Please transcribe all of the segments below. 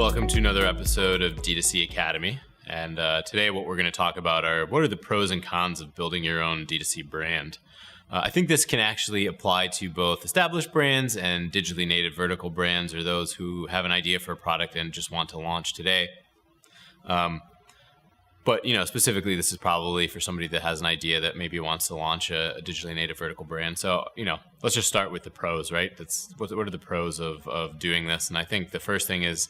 Welcome to another episode of D2C Academy. And today what we're going to talk about are what are the pros and cons of building your own D2C brand. I think this can actually apply to both established brands and digitally native vertical brands, or those who have an idea for a product and just want to launch today. But specifically, this is probably for somebody that has an idea that maybe wants to launch a digitally native vertical brand. So, let's just start with the pros, right? What are the pros of doing this? And I think the first thing is,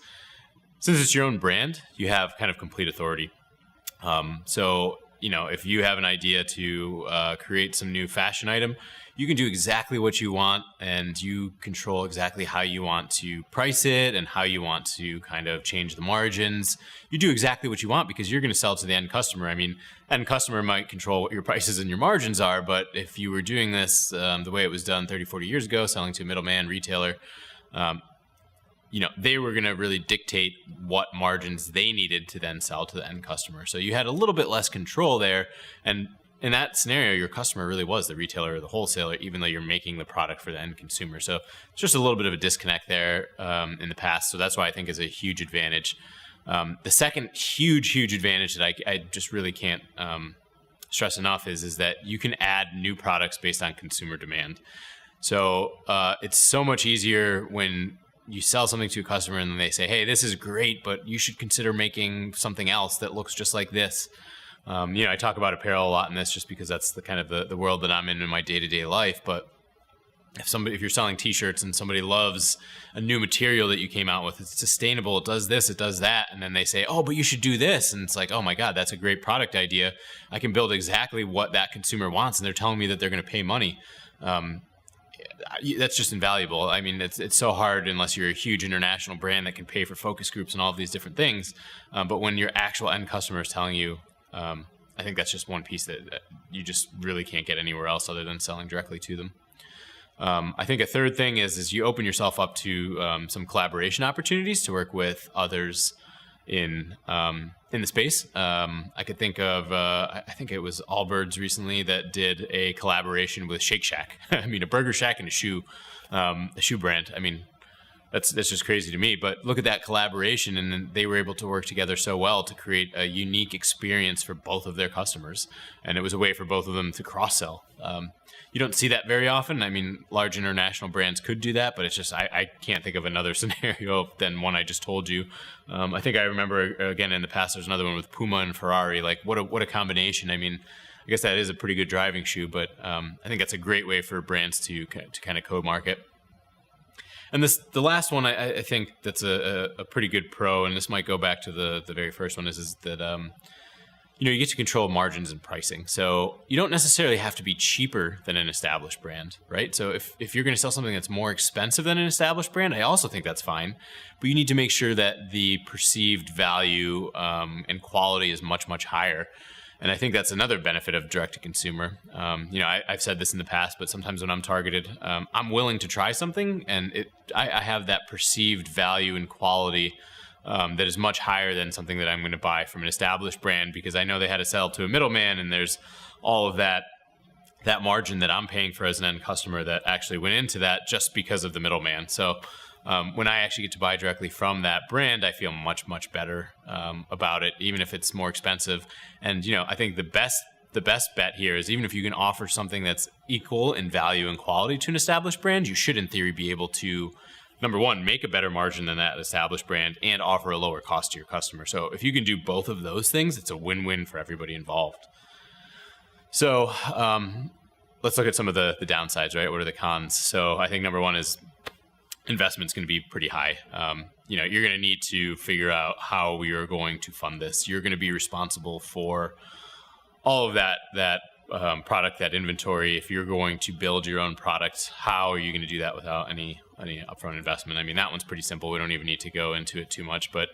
since it's your own brand, you have kind of complete authority. So, if you have an idea to create some new fashion item, you can do exactly what you want, and you control exactly how you want to price it and how you want to kind of change the margins. You do exactly what you want because you're going to sell to the end customer. I mean, end customer might control what your prices and your margins are, but if you were doing this the way it was done 30, 40 years ago, selling to a middleman retailer, they were going to really dictate what margins they needed to then sell to the end customer. So you had a little bit less control there. And in that scenario, your customer really was the retailer or the wholesaler, even though you're making the product for the end consumer. So it's just a little bit of a disconnect there in the past. So that's why I think is a huge advantage. The second huge advantage that I just really can't stress enough is that you can add new products based on consumer demand. So it's so much easier when you sell something to a customer and they say, hey, this is great, but you should consider making something else that looks just like this. I talk about apparel a lot in this just because that's the kind of the world that I'm in my day-to-day life. But if you're selling t-shirts and somebody loves a new material that you came out with, it's sustainable, it does this, it does that, and then they say, oh, but you should do this. And it's like, oh my God, that's a great product idea. I can build exactly what that consumer wants, and they're telling me that they're going to pay money. That's just invaluable. I mean, it's so hard unless you're a huge international brand that can pay for focus groups and all of these different things. But when your actual end customer is telling you, I think that's just one piece that you just really can't get anywhere else other than selling directly to them. I think a third thing is you open yourself up to some collaboration opportunities to work with others in the space. I could think of, I think it was Allbirds recently that did a collaboration with Shake Shack. I mean, a burger shack and a shoe brand. I mean, that's just crazy to me. But look at that collaboration, and then they were able to work together so well to create a unique experience for both of their customers, and it was a way for both of them to cross-sell. You don't see that very often. I mean, large international brands could do that, but it's just I can't think of another scenario than one I just told you. I think I remember, again, in the past, there's another one with Puma and Ferrari. Like, what a combination. I mean, I guess that is a pretty good driving shoe, but I think that's a great way for brands to kind of co-market. And the last one, I think that's a pretty good pro, and this might go back to the very first one, is that you get to control margins and pricing. So you don't necessarily have to be cheaper than an established brand, right? So if you're going to sell something that's more expensive than an established brand, I also think that's fine. But you need to make sure that the perceived value and quality is much, much higher. And I think that's another benefit of direct-to-consumer. I've said this in the past, but sometimes when I'm targeted, I'm willing to try something, and I have that perceived value and quality that is much higher than something that I'm going to buy from an established brand, because I know they had to sell to a middleman, and there's all of that margin that I'm paying for as an end customer that actually went into that just because of the middleman. So when I actually get to buy directly from that brand, I feel much, much better about it, even if it's more expensive. And I think the best bet here is, even if you can offer something that's equal in value and quality to an established brand, you should in theory be able to, number one, make a better margin than that established brand and offer a lower cost to your customer. So if you can do both of those things, it's a win-win for everybody involved. So let's look at some of the downsides, right? What are the cons? So I think number one is investment's going to be pretty high. You're going to need to figure out how we are going to fund this. You're going to be responsible for all of that product, that inventory. If you're going to build your own products, how are you going to do that without any upfront investment? I mean, that one's pretty simple. We don't even need to go into it too much, but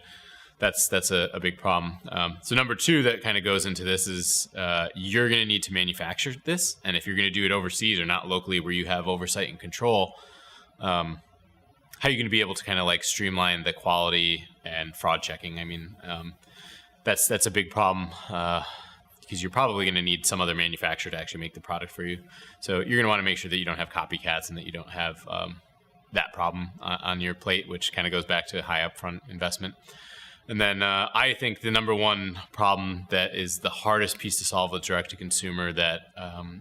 that's a big problem. So number two that kind of goes into this is you're going to need to manufacture this. And if you're going to do it overseas or not locally where you have oversight and control, how are you going to be able to kind of like streamline the quality and fraud checking? I mean, that's a big problem because you're probably going to need some other manufacturer to actually make the product for you. So you're going to want to make sure that you don't have copycats and that you don't have that problem on your plate, which kind of goes back to high upfront investment. And then I think the number one problem that is the hardest piece to solve with direct-to-consumer that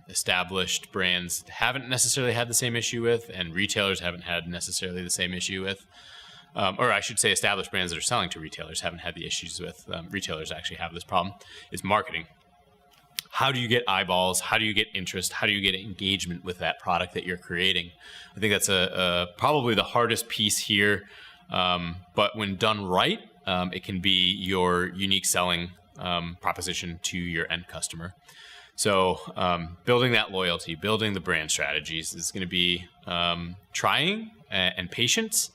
established brands haven't necessarily had the same issue with, and retailers haven't had necessarily the same issue with, or I should say established brands that are selling to retailers haven't had the issues with, retailers actually have this problem, is marketing. How do you get eyeballs? How do you get interest? How do you get engagement with that product that you're creating? I think that's probably the hardest piece here, but when done right, it can be your unique selling proposition to your end customer. So building that loyalty, building the brand strategies is going to be trying, and patience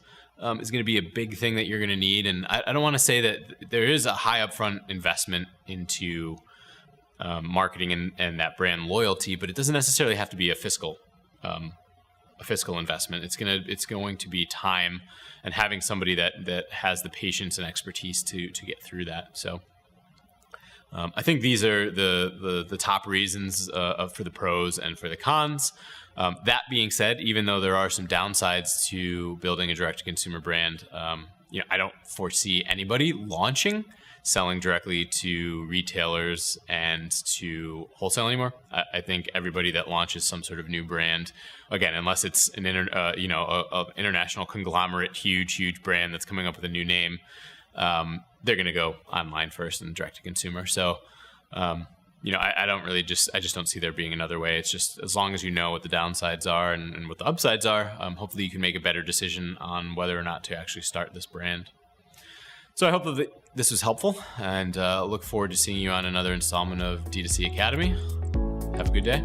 is going to be a big thing that you're going to need. And I don't want to say that there is a high upfront investment into marketing and that brand loyalty, but it doesn't necessarily have to be a fiscal investment. It's going to be time and having somebody that has the patience and expertise to get through that. So I think these are the top reasons for the pros and for the cons. That being said, even though there are some downsides to building a direct-to-consumer brand, I don't foresee anybody selling directly to retailers and to wholesale anymore. I think everybody that launches some sort of new brand, again, unless it's an international conglomerate, huge brand that's coming up with a new name, they're going to go online first and direct to consumer. So, I don't really I just don't see there being another way. It's just as long as you know what the downsides are and what the upsides are, hopefully you can make a better decision on whether or not to actually start this brand. So I hope that this was helpful, and look forward to seeing you on another installment of D2C Academy. Have a good day.